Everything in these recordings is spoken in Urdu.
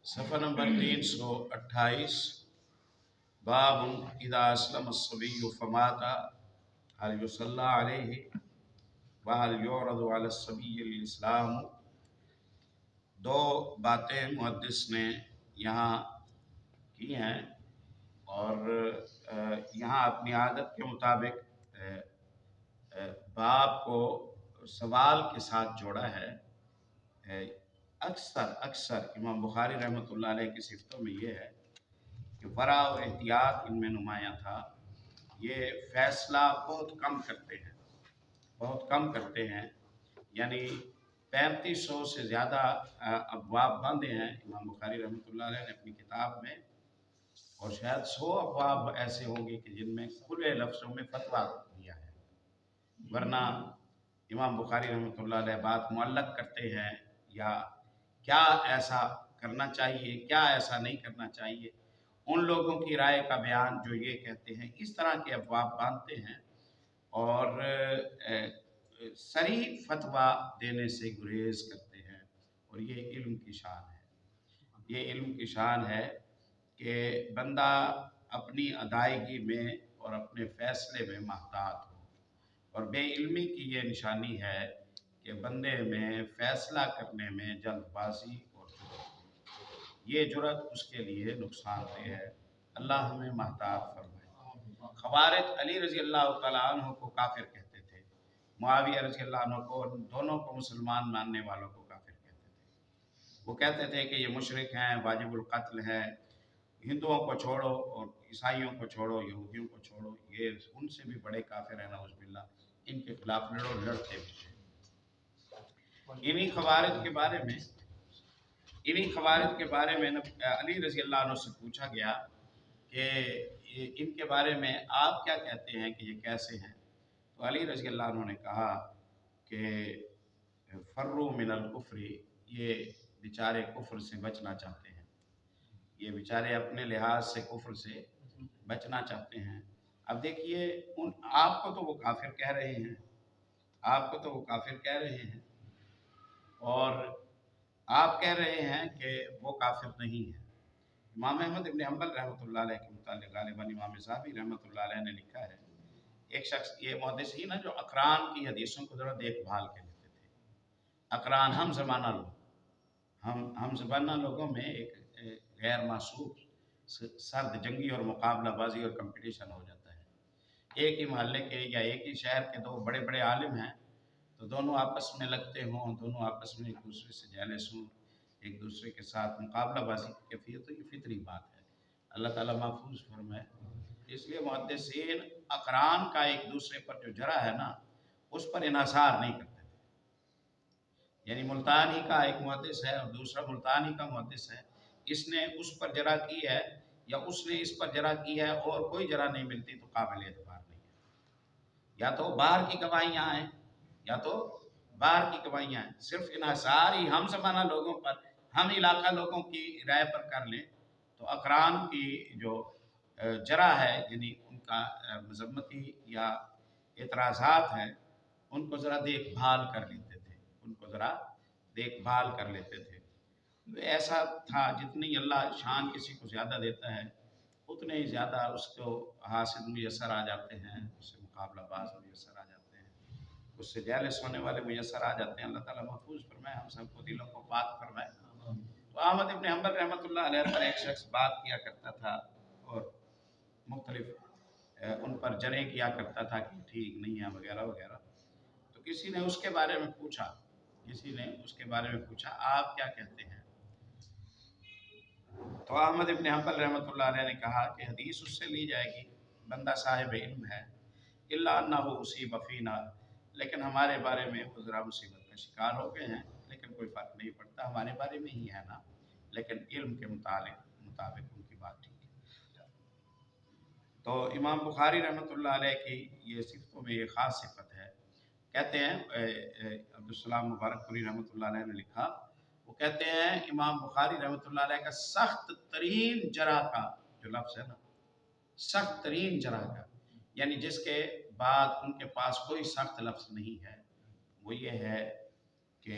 صفحہ نمبر 328 باب اذا اسلم الصبی فمات هل يصلى عليه وهل يعرض على الصبی الاسلام۔ دو باتیں محدث نے یہاں کی ہیں اور یہاں اپنی عادت کے مطابق باب کو سوال کے ساتھ جوڑا ہے۔ اکثر امام بخاری رحمۃ اللہ علیہ کی صفتوں میں یہ ہے کہ ورع اور احتیاط ان میں نمایاں تھا۔ یہ فیصلہ بہت کم کرتے ہیں، یعنی 3500 سے زیادہ ابواب باندھے ہیں امام بخاری رحمۃ اللہ علیہ نے اپنی کتاب میں، اور شاید 100 ابواب ایسے ہوں گے کہ جن میں کھلے لفظوں میں فتویٰ دیا ہے، ورنہ امام بخاری رحمۃ اللہ علیہ بات معلق کرتے ہیں یا کیا ایسا کرنا چاہیے کیا ایسا نہیں کرنا چاہیے، ان لوگوں کی رائے کا بیان جو یہ کہتے ہیں، اس طرح کے ابواب باندھتے ہیں اور صریح فتویٰ دینے سے گریز کرتے ہیں۔ اور یہ علم کی شان ہے، یہ علم کی شان ہے کہ بندہ اپنی ادائیگی میں اور اپنے فیصلے میں محتاط ہو، اور بے علمی کی یہ نشانی ہے کہ بندے میں فیصلہ کرنے میں جلد بازی اور یہ جرأت اس کے لیے نقصان دہ ہے۔ اللہ ہمیں محتاط فرمائے۔ خوارج علی رضی اللہ تعالیٰ عنہ کو کافر کہتے تھے، معاویہ رضی اللہ عنہ کو، دونوں کو مسلمان ماننے والوں کو کافر کہتے تھے۔ وہ کہتے تھے کہ یہ مشرک ہیں، واجب القتل ہے، ہندوؤں کو چھوڑو اور عیسائیوں کو چھوڑو، یہودیوں کو چھوڑو، یہ ان سے بھی بڑے کافر ہیں، نعوذ باللہ، ان کے خلاف لڑو، لڑتے بھی تھے۔ انہی خوارج کے بارے میں علی رضی اللہ عنہ سے پوچھا گیا کہ ان کے بارے میں آپ کیا کہتے ہیں کہ یہ کیسے ہیں؟ تو علی رضی اللہ عنہ نے کہا کہ فروا من الکفر، یہ بیچارے کفر سے بچنا چاہتے ہیں، یہ بیچارے اپنے لحاظ سے کفر سے بچنا چاہتے ہیں۔ اب دیکھیے آپ کو تو وہ کافر کہہ رہے ہیں، اور آپ کہہ رہے ہیں کہ وہ کافر نہیں ہے۔ امام احمد ابن حنبل رحمۃ اللہ علیہ کے متعلق غالباً امام صحابی رحمۃ اللہ علیہ نے لکھا ہے، ایک شخص، یہ محدثین ہے جو اقران کی حدیثوں کو ذرا دیکھ بھال کے لیتے تھے۔ اقران ہم زمانہ لوگوں میں ایک غیر معصوم سرد جنگی اور مقابلہ بازی اور کمپٹیشن ہو جاتا ہے۔ ایک ہی محلے کے یا ایک ہی شہر کے دو بڑے بڑے عالم ہیں تو دونوں آپس میں لگتے ہوں، دونوں آپس میں ایک دوسرے سے جیلس ہوں، ایک دوسرے کے ساتھ مقابلہ بازی کی کیفیت، تو یہ فطری بات ہے، اللہ تعالیٰ محفوظ فرمائے۔ اس لیے محدثین اقران کا ایک دوسرے پر جو جرح ہے نا، اس پر انحصار نہیں کرتے تھے، یعنی ملتانی کا ایک محدث ہے اور دوسرا ملتانی کا محدث ہے، اس نے اس پر جرح کی ہے یا اس نے اس پر جرح کی ہے اور کوئی جرح نہیں ملتی تو قابل اعتبار نہیں ہے۔ یا تو باہر کی گواہیاں ہیں صرف انحصار ہی ہم زمانہ لوگوں پر، ہم علاقہ لوگوں کی رائے پر کر لیں تو اقران کی جو جرح ہے، یعنی ان کا مذمتی یا اعتراضات ہیں، ان کو ذرا دیکھ بھال کر لیتے تھے۔ ایسا تھا جتنی اللہ شان کسی کو زیادہ دیتا ہے اتنے ہی زیادہ اس کو حاسد میسر آ جاتے ہیں، اس سے مقابلہ باز میسر آ جاتے ہیں، اس سے جیلس ہونے والے میسر آ جاتے ہیں۔ اللہ تعالیٰ محفوظ فرمائے، ہم سب کو دلوں کو پاک فرمائے۔ تو احمد ابن حنبل رحمۃ اللہ علیہ پر ایک شخص بات کیا کرتا تھا اور مختلف ان پر جرح کیا کرتا تھا کہ ٹھیک نہیں ہے وغیرہ وغیرہ۔ تو کسی نے اس کے بارے میں پوچھا آپ کیا کہتے ہیں؟ تو احمد ابن حنبل رحمۃ اللہ علیہ نے کہا کہ حدیث اس سے لی جائے گی، بندہ صاحب علم ہے، الا انہ اصیب فینا، لیکن ہمارے بارے میں وہ ذرا مصیبت کا شکار ہو گئے ہیں، لیکن کوئی فرق نہیں پڑتا، ہمارے بارے میں ہی ہے نا، لیکن علم کے مطابق ان کی بات ٹھیک ہے۔ تو امام بخاری رحمۃ اللہ علیہ کی یہ صفتوں میں یہ خاص صفت ہے۔ کہتے ہیں عبدالسلام مبارک پوری رحمۃ اللہ علیہ نے لکھا، وہ کہتے ہیں امام بخاری رحمۃ اللہ علیہ کا سخت ترین جرح کا جو لفظ ہے نا، سخت ترین جرح کا، یعنی جس کے بعد ان کے پاس کوئی سخت لفظ نہیں ہے، وہ یہ ہے کہ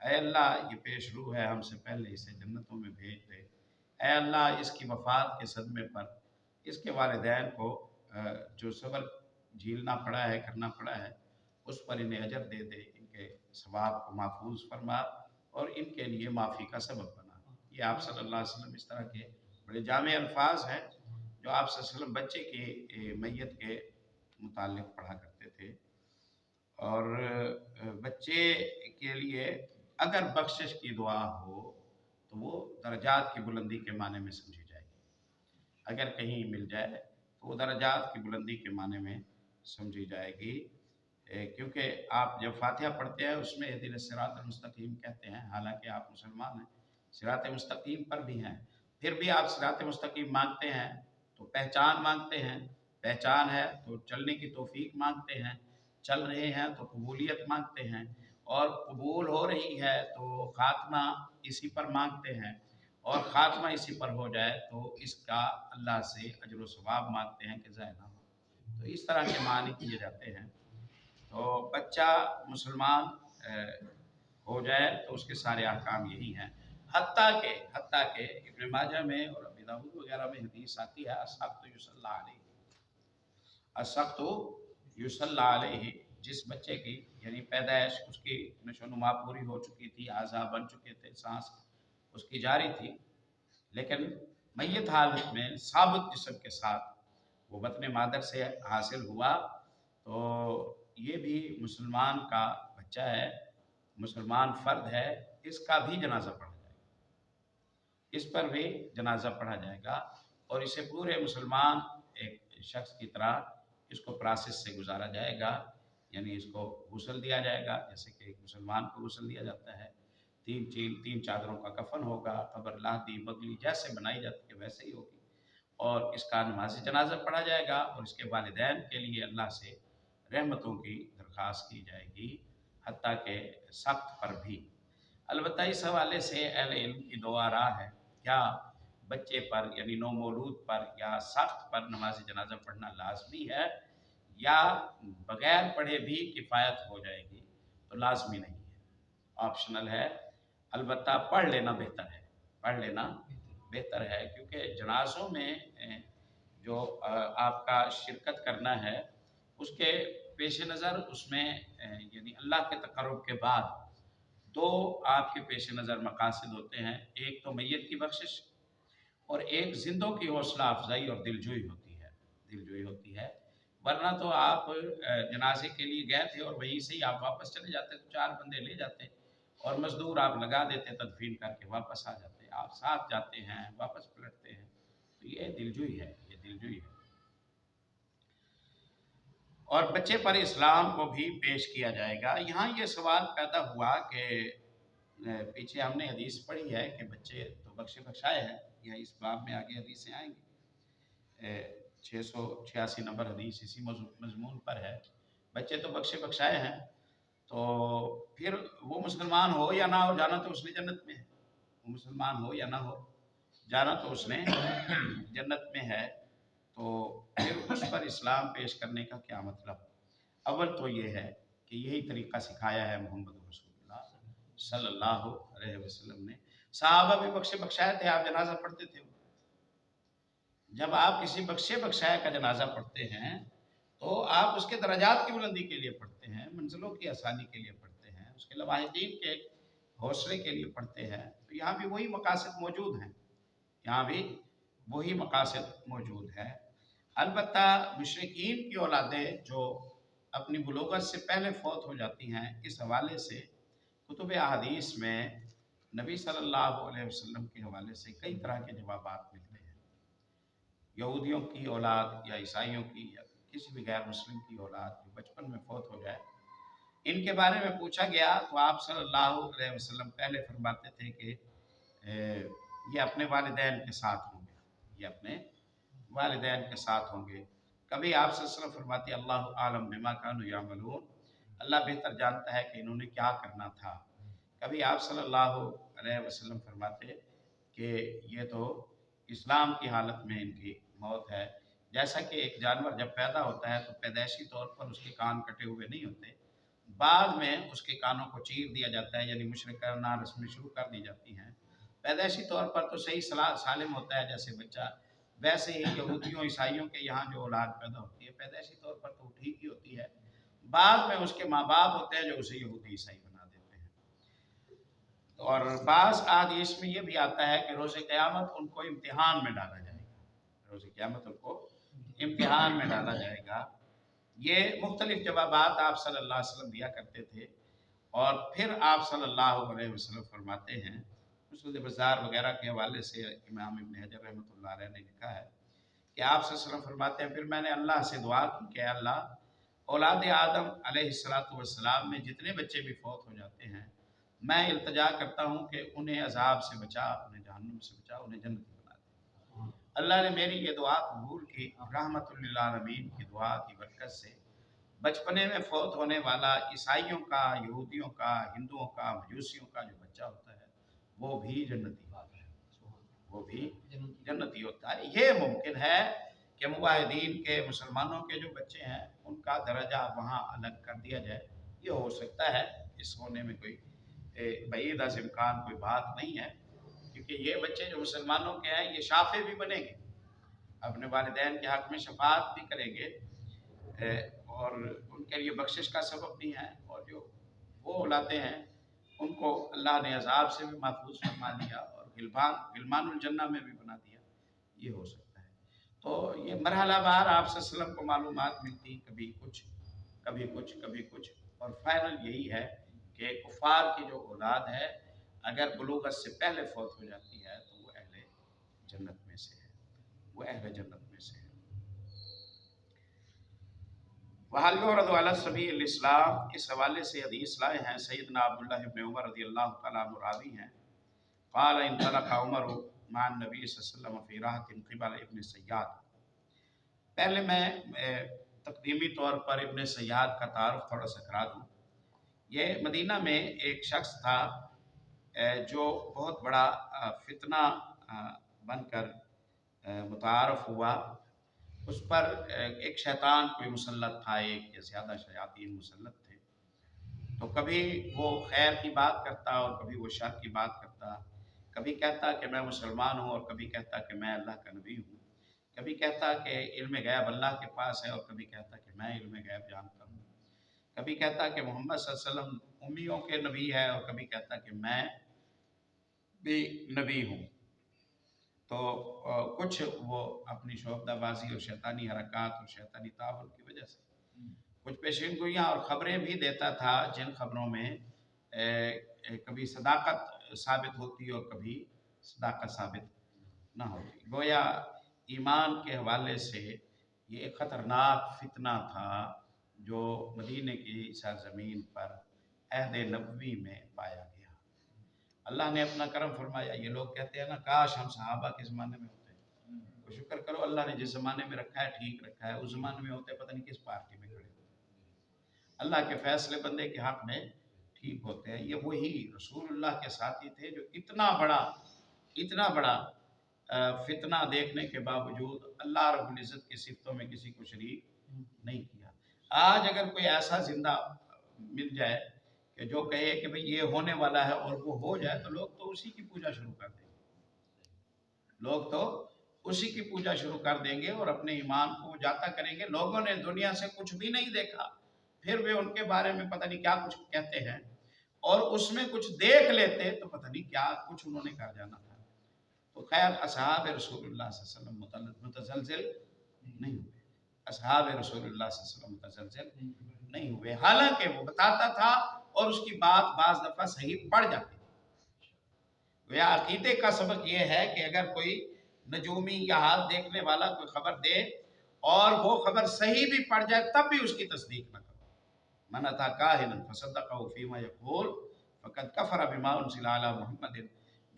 اے اللہ یہ پیش رو ہے، ہم سے پہلے اسے جنتوں میں بھیج دے۔ اے اللہ اس کی وفات کے صدمے پر اس کے والدین کو جو صبر جھیلنا پڑا ہے، کرنا پڑا ہے، اس پر انہیں اجر دے دے، ان کے ثواب کو محفوظ فرما اور ان کے لیے معافی کا سبب بنا۔ یہ آپ صلی اللہ علیہ وسلم اس طرح کے بڑے جامع الفاظ ہیں جو آپ صلی اللہ علیہ وسلم بچے کی میت کے متعلق پڑھا کرتے تھے۔ اور بچے کے لیے اگر بخشش کی دعا ہو تو وہ درجات کی بلندی کے معنی میں سمجھی جائے گی، اگر کہیں مل جائے تو وہ درجات کی بلندی کے معنی میں سمجھی جائے گی، کیونکہ آپ جب فاتحہ پڑھتے ہیں اس میں اہدنا الصراط المستقیم کہتے ہیں، حالانکہ آپ مسلمان ہیں، صراط مستقیم پر بھی ہیں، پھر بھی آپ صراط مستقیم مانگتے ہیں تو پہچان مانگتے ہیں، پہچان ہے تو چلنے کی توفیق مانگتے ہیں، چل رہے ہیں تو قبولیت مانگتے ہیں، اور قبول ہو رہی ہے تو خاتمہ اسی پر مانگتے ہیں، اور خاتمہ اسی پر ہو جائے تو اس کا اللہ سے اجر و ثواب مانگتے ہیں کہ ضائع نہ ہو۔ تو اس طرح کے معنی کیے جاتے ہیں۔ تو بچہ مسلمان ہو جائے تو اس کے سارے احکام یہی ہیں، حتیٰ کہ ابن ماجہ میں اور ابی داؤد وغیرہ میں حدیث آتی ہے السقط یصلی علیہ، السقط یصلی علیہ، جس بچے کی یعنی پیدائش اس کی نشو و نما پوری ہو چکی تھی، اعضاء بن چکے تھے، سانس اس کی جاری تھی، لیکن میت حالت میں ثابت جسم کے ساتھ وہ بطن مادر سے حاصل ہوا، تو یہ بھی مسلمان کا بچہ ہے، مسلمان فرد ہے، اس کا بھی جنازہ پڑھا جائے گا، اس پر بھی جنازہ پڑھا جائے گا، اور اسے پورے مسلمان ایک شخص کی طرح اس کو پروسیس سے گزارا جائے گا، یعنی اس کو غسل دیا جائے گا جیسے کہ ایک مسلمان کو غسل دیا جاتا ہے، تین چادروں کا کفن ہوگا، قبر لادی بگلی جیسے بنائی جاتی ہے ویسے ہی ہوگی، اور اس کا نماز جنازہ پڑھا جائے گا، اور اس کے والدین کے لیے اللہ سے رحمتوں کی درخواست کی جائے گی، حتیٰ کہ سخت پر بھی۔ البتہ اس حوالے سے اہل علم کی دو آراء ہے، کیا بچے پر یعنی نو مولود پر یا سخت پر نماز جنازہ پڑھنا لازمی ہے، یا بغیر پڑھے بھی کفایت ہو جائے گی؟ تو لازمی نہیں ہے، آپشنل ہے، البتہ پڑھ لینا بہتر ہے، پڑھ لینا بہتر ہے، کیونکہ جنازوں میں جو آپ کا شرکت کرنا ہے اس کے پیش نظر اس میں یعنی اللہ کے تقرب کے بعد دو آپ کے پیش نظر مقاصد ہوتے ہیں، ایک تو میت کی بخشش اور ایک زندوں کی حوصلہ افزائی اور دلجوئی ہوتی ہے، ورنہ تو آپ جنازے کے لیے گئے تھے اور وہیں سے ہی آپ واپس چلے جاتے تو 4 بندے لے جاتے اور مزدور آپ لگا دیتے، تدفین کر کے واپس آ جاتے، آپ ساتھ جاتے ہیں واپس پلٹتے ہیں، تو یہ دلجوئی ہے، یہ دلجوئی ہے۔ اور بچے پر اسلام کو بھی پیش کیا جائے گا۔ یہاں یہ سوال پیدا ہوا کہ پیچھے ہم نے حدیث پڑھی ہے کہ بچے تو بخشے بخشائے ہیں، یا اس باب میں آگے حدیثیں آئیں گی، 686 نمبر حدیث اسی مضمون پر ہے، بچے تو بخشے بخشائے ہیں، تو پھر وہ مسلمان ہو یا نہ ہو، جانا تو اس نے جنت میں ہے، وہ مسلمان ہو یا نہ ہو، جانا تو اس نے جنت میں ہے، تو پھر اس پر اسلام پیش کرنے کا کیا مطلب؟ اول تو یہ ہے کہ یہی طریقہ سکھایا ہے محمد رسول اللہ صلی اللہ علیہ وسلم نے، صحابہ بھی بخشے بخشائے تھے، آپ جنازہ پڑھتے تھے، جب آپ کسی بخشے بخشائے کا جنازہ پڑھتے ہیں تو آپ اس کے درجات کی بلندی کے لیے پڑھتے ہیں، منزلوں کی آسانی کے لیے پڑھتے ہیں، اس کے لواحقین کے حوصلے کے لیے پڑھتے ہیں، تو یہاں بھی وہی مقاصد موجود ہیں، یہاں بھی وہی مقاصد موجود ہے۔ البتہ مشرکین کی اولادیں جو اپنی بلوغت سے پہلے فوت ہو جاتی ہیں، اس حوالے سے کتب احادیث میں نبی صلی اللہ علیہ وسلم کے حوالے سے کئی طرح کے جوابات ملتے ہیں، یہودیوں کی اولاد یا عیسائیوں کی یا کسی بھی غیر مسلم کی اولاد جو بچپن میں فوت ہو جائے، ان کے بارے میں پوچھا گیا تو آپ صلی اللہ علیہ وسلم پہلے فرماتے تھے کہ یہ اپنے والدین کے ساتھ ہوں گے، یہ اپنے والدین کے ساتھ ہوں گے۔ کبھی آپ صلی اللہ علیہ وسلم فرماتے اللہ عالم بما کانوا یعملون، اللہ بہتر جانتا ہے کہ انہوں نے کیا کرنا تھا۔ کبھی آپ صلی اللہ علیہ وسلم فرماتے کہ یہ تو اسلام کی حالت میں ان کی موت ہے، جیسا کہ ایک جانور جب پیدا ہوتا ہے تو پیدائشی طور پر اس کے کان کٹے ہوئے نہیں ہوتے، بعد میں اس کے کانوں کو چیر دیا جاتا ہے، یعنی مشرکانہ رسمیں شروع کر دی جاتی ہیں۔ پیدائشی طور پر تو صحیح سالم ہوتا ہے جیسے بچہ، ویسے ہی یہودیوں عیسائیوں کے یہاں جو اولاد پیدا ہوتی ہے پیدائشی طور پر تو ٹھیک ہی ہوتی ہے، بعد میں اس کے ماں باپ ہوتے ہیں جو اسے یہودی عیسائی بنا دیتے ہیں۔ اور بعض احادیث میں یہ بھی آتا ہے کہ روز قیامت ان کو امتحان میں ڈالا جائے گا، روز قیامت ان کو امتحان میں ڈالا جائے گا۔ یہ مختلف جوابات آپ صلی اللہ علیہ وسلم دیا کرتے تھے، اور پھر آپ صلی اللہ علیہ وسلم فرماتے ہیں، مسند بزار وغیرہ کے حوالے سے امام ابن حجر رحمۃ اللہ علیہ نے لکھا ہے کہ آپ صلی اللہ علیہ وسلم فرماتے ہیں، پھر میں نے اللہ سے دعا کی کہ اللہ، اولاد آدم علیہ السلام میں جتنے بچے بھی فوت ہو جاتے ہیں، میں التجا کرتا ہوں کہ انہیں عذاب سے بچا، انہیں جہنم سے بچا، انہیں جنتی بنا دے۔ اللہ نے میری یہ دعا قبول کی، رحمت للعالمین کی دعا کی برکت سے بچپنے میں فوت ہونے والا عیسائیوں کا، یہودیوں کا، ہندوؤں کا، مجوسیوں کا جو بچہ ہوتا ہے وہ بھی جنتی ہوتا ہے، وہ بھی جنتی ہوتا ہے۔ یہ ممکن ہے کہ موحدین کے، مسلمانوں کے جو بچے ہیں ان کا درجہ وہاں الگ کر دیا جائے، یہ ہو سکتا ہے، اس ہونے میں کوئی بعید از امکان کوئی بات نہیں ہے، کیونکہ یہ بچے جو مسلمانوں کے ہیں یہ شافع بھی بنیں گے، اپنے والدین کے حق میں شفاعت بھی کریں گے، اور ان کے لیے بخشش کا سبب بھی ہیں، اور جو وہ اولادیں ہیں ان کو اللہ نے عذاب سے بھی محفوظ فرما دیا اور غلمان الجنہ میں بھی بنا دیا، یہ ہو سکتا ہے۔ تو یہ مرحلہ وار آپ صلی اللہ علیہ وسلم کو معلومات ملتی، کبھی کچھ کبھی کچھ کبھی کچھ، اور فائنل یہی ہے کہ کفار کی جو اولاد ہے اگر بلوغت سے پہلے فوت ہو جاتی ہے تو وہ اہل جنت میں سے ہے، وہ اہل جنت میں سے ہے۔ وَهَلْ يُعْرَضُ عَلَى السَّبِيِّ الْإِسْلَامِ، اس حوالے سے حدیث لائے ہیں سیدنا عبداللہ ابن عمر رضی اللہ تعالیٰ عنہ راوی ہیں، قال انطلق عمر مع النبی صلی اللہ علیہ وسلم فی راحة قبل ابن سیاد۔ پہلے میں تقدیمی طور پر ابن سیاد کا تعارف تھوڑا سا کرا دوں۔ یہ مدینہ میں ایک شخص تھا جو بہت بڑا فتنہ بن کر متعارف ہوا، اس پر ایک شیطان کوئی مسلط تھا، ایک یا زیادہ شیاطین مسلط تھے، تو کبھی وہ خیر کی بات کرتا اور کبھی وہ شر کی بات کرتا، کبھی کہتا کہ میں مسلمان ہوں اور کبھی کہتا کہ میں اللہ کا نبی ہوں، کبھی کہتا کہ علم غیب اللہ کے پاس ہے اور کبھی کہتا کہ میں علم غیب جانتا ہوں، کبھی کہتا کہ محمد صلی اللہ علیہ وسلم امیوں کے نبی ہے اور کبھی کہتا کہ میں بھی نبی ہوں۔ تو کچھ وہ اپنی شعبدہ بازی اور شیطانی حرکات اور شیطانی تعاون کی وجہ سے کچھ پیشین گوئیاں اور خبریں بھی دیتا تھا، جن خبروں میں کبھی صداقت ثابت ہوتی اور کبھی صداقت ثابت نہ ہوتی۔ گویا ایمان کے حوالے سے یہ ایک خطرناک فتنہ تھا جو مدینے کی سرزمین پر عہد نبوی میں پایا گیا۔ اللہ نے اپنا کرم فرمایا۔ یہ لوگ کہتے ہیں نا کاش ہم صحابہ کے زمانے میں ہوتے، تو شکر کرو اللہ نے جس زمانے میں رکھا ہے ٹھیک رکھا ہے، اس زمانے میں ہوتے پتہ نہیں کس پارٹی میں کھڑے ہوتے۔ اللہ کے فیصلے بندے کے حق میں ٹھیک ہوتے ہیں۔ یہ وہی رسول اللہ کے ساتھی تھے جو اتنا بڑا فتنہ دیکھنے کے باوجود اللہ رب العزت کی صفتوں میں کسی کو شریک نہیں کیا۔ آج اگر کوئی ایسا زندہ مل جائے کہ جو کہے کہ بھئی یہ ہونے والا ہے اور وہ ہو جائے، تو لوگ تو اسی کی پوجا شروع کر دیں گے، لوگ تو اسی کی پوجا شروع کر دیں گے اور اپنے ایمان کو جاتا کریں گے۔ لوگوں نے دنیا سے کچھ بھی نہیں دیکھا، پھر بھی ان کے بارے میں پتہ نہیں کیا کچھ کہتے ہیں، اور اس میں کچھ دیکھ لیتے تو پتہ نہیں کیا کچھ انہوں نے کر جانا تھا۔ تو خیر اصحاب رسول اللہ صلی اللہ علیہ وسلم متزلزل نہیں ہوئے، اصحاب رسول اللہ صلی اللہ علیہ وسلم متزلزل نہیں ہوئے، حالانکہ وہ بتاتا تھا اور اس کی بات بعض دفعہ صحیح پڑ جاتی۔ وہ عقیدے کا سبق یہ ہے کہ اگر کوئی نجومی یا حال دیکھنے والا کوئی خبر دے اور وہ خبر صحیح بھی پڑ جائے تب بھی اس کی تصدیق نہ کرو۔ من اتی کاہنا فصدقہ فیما یقول فقد کفر بما انزل علی محمد،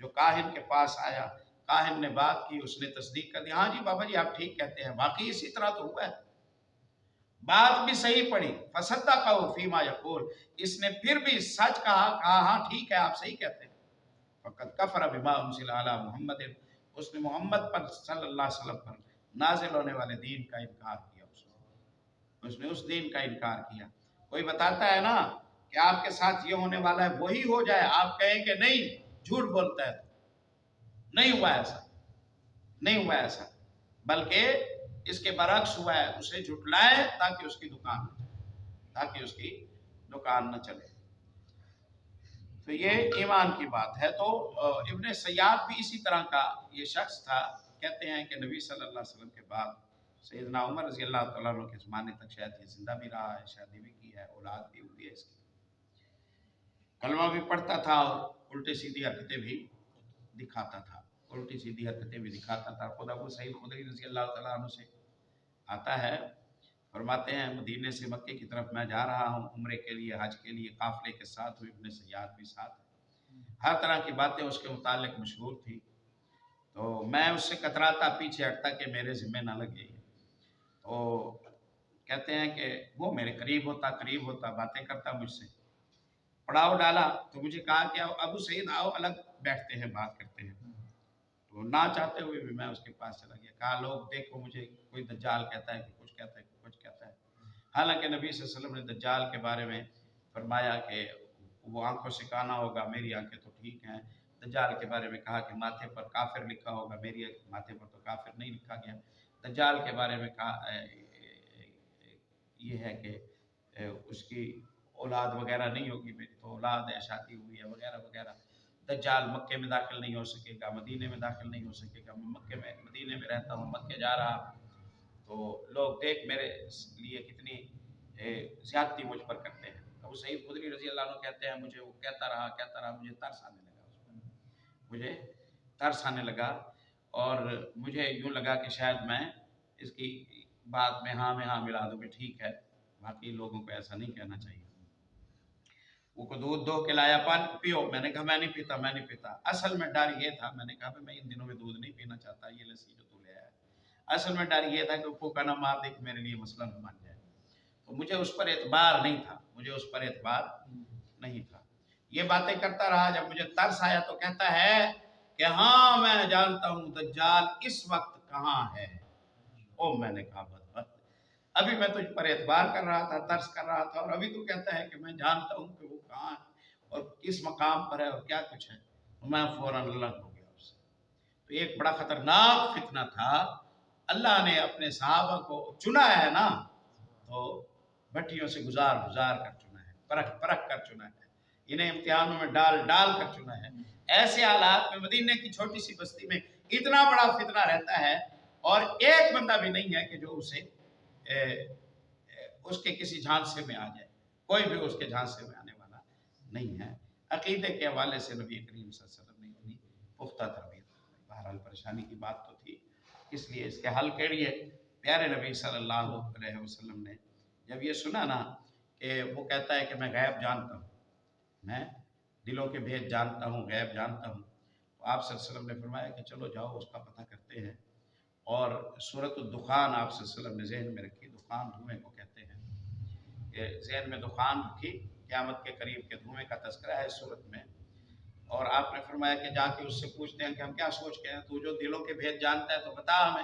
جو کاہن کے پاس آیا، کاہن نے بات کی، اس نے تصدیق کر دی، ہاں جی بابا جی آپ ٹھیک کہتے ہیں، واقعی اسی طرح تو ہوا ہے، بات بھی صحیح پڑی، فصدقہ فیما یقول، اس نے پھر بھی سچ کہا ہاں ٹھیک ہے آپ صحیح کہتے ہیں، فقد کفر بما انزل علی محمد، اس نے محمد پر صلی اللہ علیہ وسلم پر نازل ہونے والے دین کا انکار کیا، اس نے اس دین کا انکار کیا۔ کوئی بتاتا ہے نا کہ آپ کے ساتھ یہ ہونے والا ہے وہی ہو جائے، آپ کہیں کہ نہیں جھوٹ بولتا ہے، نہیں ہوا ایسا، نہیں ہوا ایسا، بلکہ اس کے برعکس ہوا ہے، اسے جھٹلائے تاکہ اس کی دکان نہ چلے۔ تو یہ ایمان کی بات ہے۔ تو ابن سیاد بھی اسی طرح کا یہ شخص تھا۔ کہتے ہیں کہ نبی صلی اللہ علیہ وسلم کے بعد سیدنا عمر رضی اللہ تعالیٰ عنہ کے زمانے تک شاید یہ زندہ بھی رہا ہے، شادی بھی کی ہے، اولاد بھی ہوئی ہے اس کی، کلمہ بھی پڑھتا تھا اور الٹی سیدھی حرکتیں بھی دکھاتا تھا، خود ابو سعید خدری رضی اللہ تعالیٰ عنہ سے آتا ہے، فرماتے ہیں مدینے سے مکے کی طرف میں جا رہا ہوں عمرے کے لیے، حج کے لیے، قافلے کے ساتھ ہوئی، ابن سیاد بھی ساتھ ہے، ہر طرح کی باتیں اس کے متعلق مشہور تھی، تو میں اس سے کتراتا، پیچھے ہٹتا کہ میرے ذمہ نہ لگے۔ تو کہتے ہیں کہ وہ میرے قریب ہوتا، باتیں کرتا مجھ سے، پڑاؤ ڈالا تو مجھے کہا کہ ابو سعید آؤ الگ بیٹھتے ہیں، بات کرتے ہیں، تو نہ چاہتے ہوئے بھی میں اس کے پاس چلا گیا، کہا لوگ دیکھو مجھے کوئی دجال کہتا ہے کہ کچھ کہتا ہے کہ کچھ کہتا ہے، حالانکہ نبی صلی اللہ علیہ وسلم نے دجال کے بارے میں فرمایا کہ وہ آنکھوں سے کانا ہوگا، میری آنکھیں تو ٹھیک ہیں، دجال کے بارے میں کہا کہ ماتھے پر کافر لکھا ہوگا، میری ماتھے پر تو کافر نہیں لکھا گیا، دجال کے بارے میں کہا یہ ہے کہ اس کی اولاد وغیرہ نہیں ہوگی، میری تو اولاد ہے، شادی ہوئی ہے، وغیرہ وغیرہ، دجال مکے میں داخل نہیں ہو سکے گا، مدینے میں داخل نہیں ہو سکے گا، میں مدینے میں رہتا ہوں، مکے جا رہا، تو لوگ دیکھ میرے لیے کتنی زیادتی مجھ پر کرتے ہیں۔ ابو سعید خدری رضی اللہ عنہ کہتے ہیں مجھے وہ کہتا رہا، مجھے ترس آنے لگا اور مجھے یوں لگا کہ شاید میں اس کی بات میں ہاں ملا دوں کہ ٹھیک ہے، باقی لوگوں کو ایسا نہیں کہنا چاہیے۔ وہ کو دودھ دو کے لایا، پانی پیو، میں نے کہا میں نہیں پیتا، اصل میں ڈر یہ تھا، میں نے کہا میں ان دنوں میں دودھ نہیں پینا چاہتا، یہ لسی جو تو لے آیا، اصل میں ڈر یہ تھا کہ وہ پھوکا نہ مار دے کہ میرے لیے مسئلہ نہ بن جائے، تو مجھے اس پر اعتبار نہیں تھا، یہ باتیں کرتا رہا، جب مجھے ترس آیا تو کہتا ہے کہ ہاں میں جانتا ہوں دجال اس وقت کہاں ہے۔ میں نے کہا بدبخت، ابھی میں تجھ پر اعتبار کر رہا تھا، ترس کر رہا تھا، اور ابھی تو کہتا ہے کہ میں جانتا ہوں کہ وہ کہاں ہے اور کس مقام پر ہے اور کیا کچھ ہے، میں فوراً الگ ہو گیا اس سے۔ تو ایک بڑا خطرناک فتنہ تھا، اللہ نے اپنے صحابہ کو چنا ہے نا، تو بھٹیوں سے گزار کر چنا ہے، پرکھ کر چنا ہے، انہیں امتحانوں میں ڈال کر چنا ہے۔ ایسے حالات میں مدینے کی چھوٹی سی بستی میں اتنا بڑا فتنہ رہتا ہے اور ایک بندہ بھی نہیں ہے کہ جو اس کے کسی جھانسے میں آ جائے، کوئی بھی اس کے جھانسے میں آنے والا نہیں ہے۔ عقیدے کے حوالے سے نبی کریم صلی اللہ علیہ وسلم نے اتنی پختہ تربیت، بہرحال پریشانی کی بات تو تھی، اس لیے اس کے حل کے لیے پیارے نبی صلی اللہ علیہ وسلم نے جب یہ سنا نا کہ وہ کہتا ہے کہ میں غیب جانتا ہوں، میں دلوں کے بھید جانتا ہوں، غیب جانتا ہوں، تو آپ صلی اللہ علیہ وسلم نے فرمایا کہ چلو جاؤ اس کا پتہ کرتے ہیں، اور سورۃ الدخان آپ صلی اللہ علیہ وسلم نے ذہن میں رکھی، دخان دھوئیں کو کہتے ہیں، کہ ذہن میں دخان رکھی، قیامت کے قریب کے دھوئیں کا تذکرہ ہے اس صورت میں، اور آپ نے فرمایا کہ جا کے اس سے پوچھتے ہیں کہ ہم کیا سوچ کے ہیں، تو جو دلوں کے بھید جانتا ہے تو بتا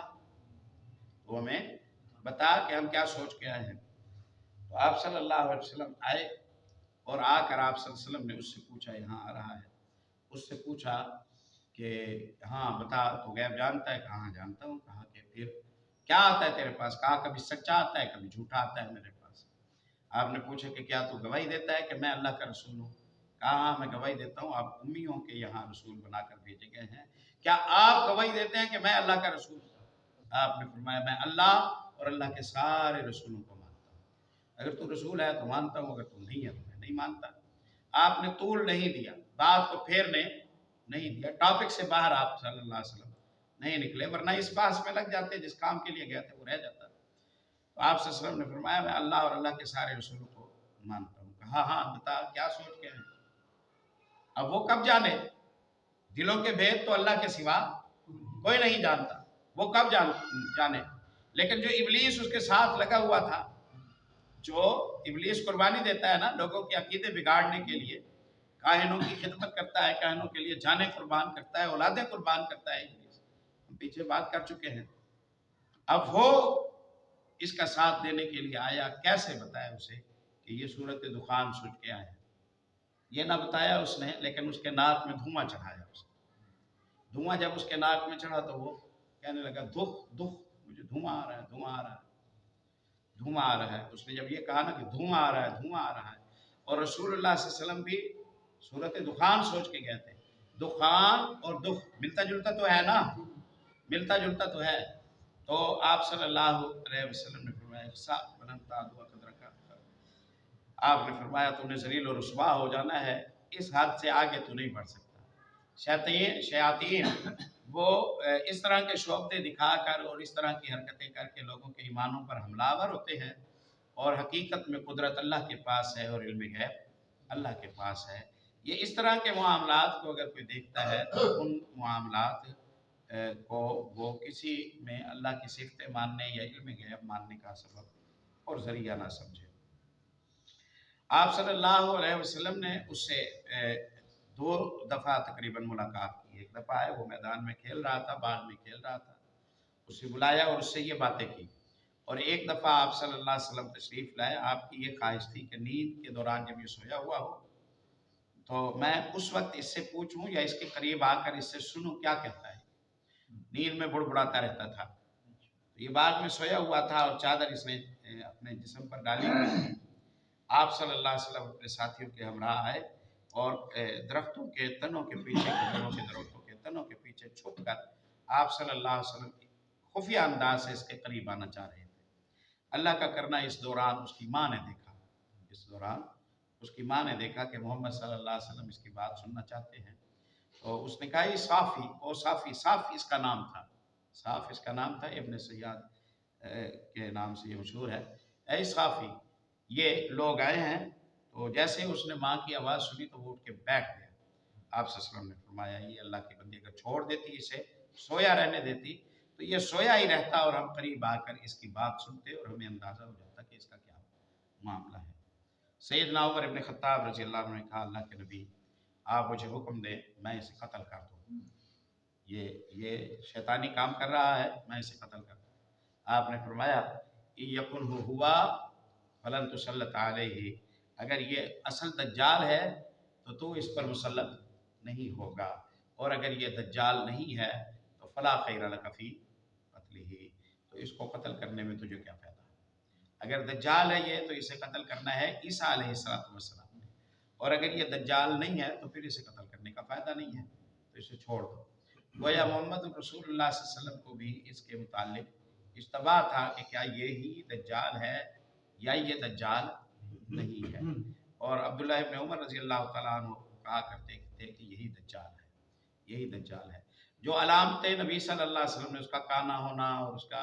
ہمیں بتا کہ ہم کیا سوچ کے آئے ہیں۔ تو آپ صلی اللہ علیہ وسلم آئے اور آ کر آپ صلی اللہ علیہ وسلم نے اس سے پوچھا، یہاں آ رہا ہے، اس سے پوچھا کہ ہاں بتا تو غیب جانتا ہے؟ کہاں جانتا ہوں۔ کہا کہ پھر کیا آتا ہے تیرے پاس؟ کہا کبھی سچا آتا ہے کبھی جھوٹا آتا ہے میرے پاس۔ آپ نے پوچھا کہ کیا تو گواہی دیتا ہے کہ میں اللہ کا رسول ہوں؟ کہا ہاں میں گواہی دیتا ہوں، آپ امیوں کے یہاں رسول بنا کر بھیجے گئے ہیں، کیا آپ گواہی دیتے ہیں کہ میں اللہ کا رسول ہوں؟ آپ نے فرمایا میں اللہ اور اللہ کے سارے رسولوں کو مانتا ہوں، اگر تو رسول ہے تو مانتا ہوں، اگر تو نہیں ہے تو میں نہیں مانتا۔ آپ نے طول نہیں دیا، بات کو پھیرنے نہیں دیا، ٹاپک سے باہر آپ صلی اللہ علیہ وسلم نہیں نکلے، ورنہ اس بحث میں لگ جاتے، جس کام کے لیے گئے تھے وہ رہ جاتا۔ تو آپ صلی اللہ علیہ وسلم نے فرمایا میں اللہ اور اللہ کے سارے رسولوں کو مانتا ہوں۔ کہا ہاں بتا کیا سوچ کے ہیں؟ اب وہ کب جانے، دلوں کے بھید تو اللہ کے سوا کوئی نہیں جانتا، وہ کب جانے، لیکن جو ابلیس اس کے ساتھ لگا ہوا تھا، جو ابلیس قربانی دیتا ہے نا لوگوں کے عقیدے بگاڑنے کے لیے، کاہنوں کی خدمت کرتا ہے، کاہنوں کے لیے جانیں قربان کرتا ہے، اولادیں قربان کرتا ہے ابلیس، ہم پیچھے بات کر چکے ہیں۔ اب وہ اس کا ساتھ دینے کے لیے آیا، کیسے بتایا اسے کہ یہ صورت دخان سوچ کے آئے ہیں۔ یہ نہ بتایا اس نے، لیکن اس کے ناک میں دھواں چڑھایا اس نے۔ دھواں جب اس کے ناک میں چڑھا تو وہ کہنے لگا دکھ دکھ، مجھے دھواں آ رہا ہے، دھواں آ رہا ہے، دھواں آ رہا ہے۔ اس نے جب یہ کہا نا کہ دھواں آ رہا ہے، دھواں آ رہا ہے، اور رسول اللہ صلی اللہ علیہ وسلم بھی صورت دخان سوچ کے گئے تھے۔ دخان اور دکھ ملتا جلتا تو ہے نا، ملتا جلتا تو ہے۔ تو آپ صلی اللہ علیہ وسلم نے فرمایا آپ نے فرمایا تو نے ذلیل و رسوا ہو جانا ہے، اس حد سے آگے تو نہیں بڑھ سکتا۔ شیاطین وہ اس طرح کے شعبے دکھا کر اور اس طرح کی حرکتیں کر کے لوگوں کے ایمانوں پر حملہ آور ہوتے ہیں، اور حقیقت میں قدرت اللہ کے پاس ہے اور علم غیب اللہ کے پاس ہے۔ یہ اس طرح کے معاملات کو اگر کوئی دیکھتا ہے تو ان معاملات کو وہ کسی میں اللہ کی صفتیں ماننے یا علم غیب ماننے کا سبب اور ذریعہ نہ سمجھے۔ آپ صلی اللہ علیہ وسلم نے اس سے 2 دفعہ تقریباً ملاقات کی۔ ایک دفعہ ہے وہ میدان میں کھیل رہا تھا، باغ میں کھیل رہا تھا، اسے بلایا اور اس سے یہ باتیں کی۔ اور ایک دفعہ آپ صلی اللہ علیہ وسلم تشریف لائے، آپ کی یہ خواہش تھی کہ نیند کے دوران جب یہ سویا ہوا ہو تو میں اس وقت اس سے پوچھوں یا اس کے قریب آ کر اس سے سنوں کیا کہتا ہے۔ نیند میں بڑبڑاتا رہتا تھا۔ یہ باغ میں سویا ہوا تھا اور چادر اس نے اپنے جسم پر ڈالی ہوئی تھی۔ آپ صلی اللہ علیہ وسلم اپنے ساتھیوں کے ہمراہ آئے اور درختوں کے تنوں کے پیچھے درختوں کے تنوں کے پیچھے چھپ کر آپ صلی اللہ علیہ وسلم خفیہ انداز سے اس کے قریب آنا چاہ رہے تھے۔ اللہ کا کرنا اس دوران اس کی ماں نے دیکھا، اس دوران اس کی ماں نے دیکھا کہ محمد صلی اللہ علیہ وسلم اس کی بات سننا چاہتے ہیں، تو اس نے کہا یہ صافی، او صافی، صافی اس کا نام تھا، صاف اس کا نام تھا، ابن سیاد کے نام سے یہ مشہور ہے۔ اے صافی، یہ لوگ آئے ہیں۔ تو جیسے اس نے ماں کی آواز سنی تو وہ اٹھ کے بیٹھ گیا۔ آپ صلی اللہ علیہ وسلم نے فرمایا یہ اللہ کی بندی اگر چھوڑ دیتی، اسے سویا رہنے دیتی تو یہ سویا ہی رہتا اور ہم قریب آ کر اس کی بات سنتے اور ہمیں اندازہ ہو جاتا کہ اس کا کیا معاملہ ہے۔ سیدنا عمر ابن خطاب رضی اللہ عنہ نے کہا اللہ کے نبی آپ مجھے حکم دیں میں اسے قتل کر دوں، یہ شیطانی کام کر رہا ہے، میں اسے قتل کر دوں۔ آپ نے فرمایا یکن ہوا فلن تسلط علیہ، اگر یہ اصل دجال ہے تو اس پر مسلط نہیں ہوگا، اور اگر یہ دجال نہیں ہے تو فلا خیر لک فی قتلہ، تو اس کو قتل کرنے میں تجھے کیا فائدہ۔ اگر دجال ہے یہ تو اسے قتل کرنا ہے عیسیٰ علیہ السلام نے، اور اگر یہ دجال نہیں ہے تو پھر اسے قتل کرنے کا فائدہ نہیں ہے، تو اسے چھوڑ دو۔ گویا محمد رسول اللہ صلی اللہ علیہ وسلم کو بھی اس کے متعلق اشتباہ تھا کہ کیا یہی دجال ہے یا یہ دجال نہیں ہے، اور عبداللہ ابن عمر رضی اللہ تعالیٰ عنہ کہا کرتے تھے کہ یہی دجال ہے، یہی دجال ہے۔ جو علامتیں نبی صلی اللہ علیہ وسلم نے اس کا کانا ہونا اور اس کا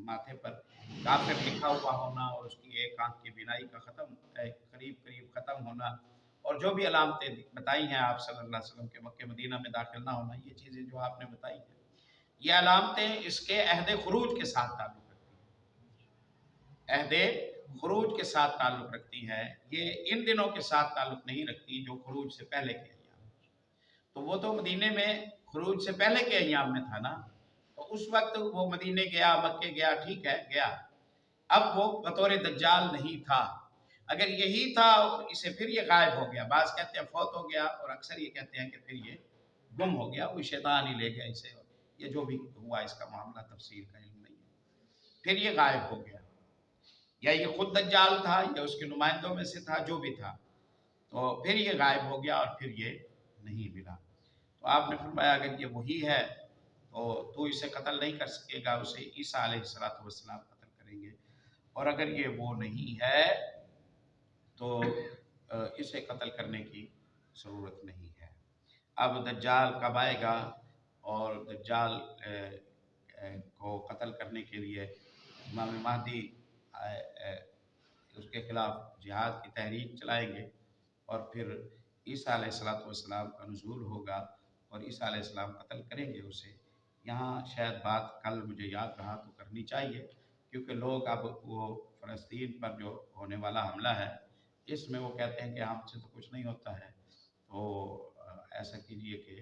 ماتھے پر کافر لکھا ہوا ہونا اور اس کی ایک آنکھ کی بینائی کا قریب ختم ہونا، اور جو بھی علامتیں بتائی ہیں آپ صلی اللہ علیہ وسلم کے مکہ مدینہ میں داخل نہ ہونا، یہ چیزیں جو آپ نے بتائی ہیں یہ علامتیں اس کے عہد خروج کے ساتھ تعلق رکھتی ہیں، عہد خروج کے ساتھ تعلق رکھتی ہیں، یہ ان دنوں کے ساتھ تعلق نہیں رکھتی جو خروج سے پہلے کے ایام۔ تو وہ تو مدینے میں خروج سے پہلے کے ایام میں تھا نا، تو اس وقت وہ مدینے گیا، مکے گیا، ٹھیک ہے گیا، اب وہ بطور دجال نہیں تھا۔ اگر یہی تھا اسے پھر یہ غائب ہو گیا، بعض کہتے ہیں فوت ہو گیا اور اکثر یہ کہتے ہیں کہ پھر یہ گم ہو گیا، وہ شیطان ہی لے گیا اسے، یہ جو بھی ہوا اس کا معاملہ تفسیر کا علم نہیں ہے، پھر یہ غائب ہو گیا، یا یہ خود دجال تھا یا اس کے نمائندوں میں سے تھا، جو بھی تھا، تو پھر یہ غائب ہو گیا اور پھر یہ نہیں ملا۔ تو آپ نے فرمایا اگر یہ وہی ہے تو اسے قتل نہیں کر سکے گا، اسے عیسیٰ علیہ السلام قتل کریں گے، اور اگر یہ وہ نہیں ہے تو اسے قتل کرنے کی ضرورت نہیں ہے۔ اب دجال کب آئے گا اور دجال کو قتل کرنے کے لیے امام مہدی اس کے خلاف جہاد کی تحریک چلائیں گے، اور پھر عیسیٰ علیہ السلام کا نزول ہوگا اور عیسیٰ علیہ السلام قتل کریں گے اسے۔ یہاں شاید بات کل مجھے یاد رہا تو کرنی چاہیے، کیونکہ لوگ اب وہ فلسطین پر جو ہونے والا حملہ ہے اس میں وہ کہتے ہیں کہ ہم سے تو کچھ نہیں ہوتا ہے، تو ایسا کیجئے کہ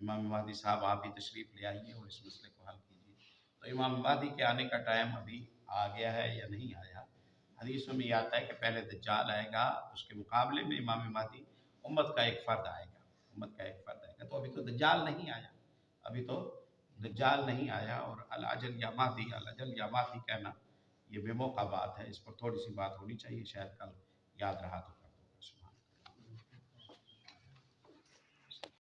امام مہدی صاحب آپ بھی تشریف لے آئیے اور اس مسئلے کو حل کیجئے۔ تو امام مہدی کے آنے کا ٹائم ابھی آ گیا ہے یا نہیں آیا، حدیث میں یہ آتا ہے کہ پہلے دجال آئے گا، اس کے مقابلے میں امام مہدی امت کا ایک فرد آئے گا، امت کا ایک فرد آئے گا۔ تو ابھی تو دجال نہیں آیا، ابھی تو دجال نہیں آیا، اور العجل یا مہدی، العجل یا مہدی کہنا یہ بے موقع بات ہے، اس پر تھوڑی سی بات ہونی چاہیے، شاید کل یاد رہا تو